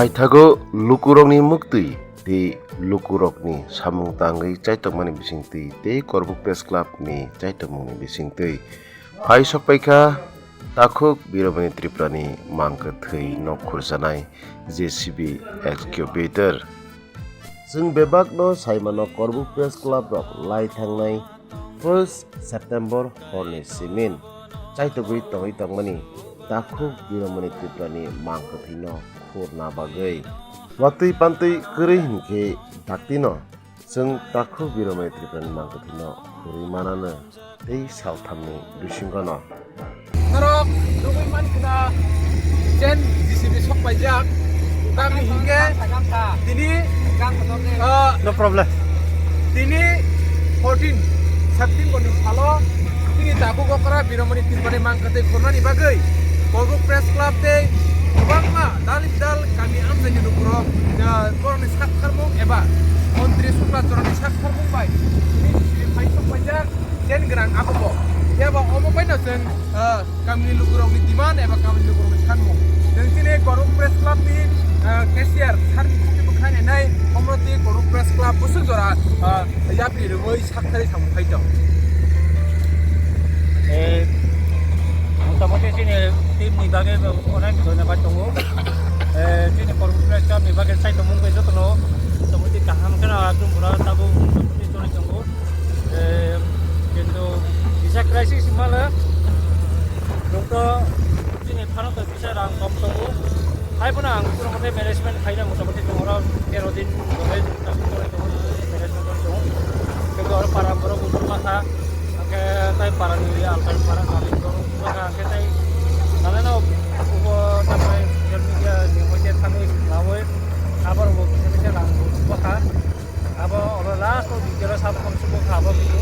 Baithago lukurokni muktui tei lukurokni samung tangui chaitokmani bisingtui tei Korbu Press Club ni chaitokmani bisingtui phai sokpaikha takhuk Biromani Tripurani mangkha thui nok khurjanai JCB excavator जों बेबागनो साइमानो Korbu Press Club rok lai thangnai 1 September horni simin chaitogui tongoi tongmani takhuk Biromani Tripurani mangkha thui no khurna bagui watui pantui kwrui hinkhe daktino जों takhuk Biromani Tripurani mangkha thui no khurui manano tei salthamni bisingono narok dugui mankha jen JCB sokpaijak kami hingga tini No problem. tini 14 September ni salo tini taku kokra Biromani Tripurani mangkha khurna ni bagai Korbu Press Club tei bangma dalip dal kami amjani nukurok koroni sakharmung eba Montri Sukla Jorani sakharmung bai ini JCB phai sokpaijak jen gerang akobo eba omo paina जों kami lukurok ni diman eba kami lukurok ni sanmung जों tini Korbu Press Club ni cashier sarni kuki bukhane nai omroti Korbu Press Club busuk jora yapi roi sakthari samung phaito মোটামুটি তিনি team বিভাগে অনেক ধন্যবাদ দङ তিনি Korbu Press Club বিভাগের চাইতমুং যত্ন মোটামুটি গাহাম কেন একদম পুরা তাবো মোটামুটি জনাই দङ কিন্তু ভিসা ক্রাইসিস মালে जोंथ' दिनै भारत ভিসা रां कम दङ हायबोना आं पुरमते मेनेजमेन्ट खायना मोटामुटी दङ 13 दिन जनाय दङ मेनेजमेन्ट दङ কিন্তু আর পারা বড় বুঝু মাথা আকে তাই পারা নিয়ে আলকাল পারা গালি দङ মাথা আকে তাই নালে না উপ তারপরে সোশ্যাল মিডিয়া নিহতে থাকই লাওই আবার ও কিছু রাং মাথা আবার লাস্ট ভিডিও সাব কম সুব খাবো কিন্তু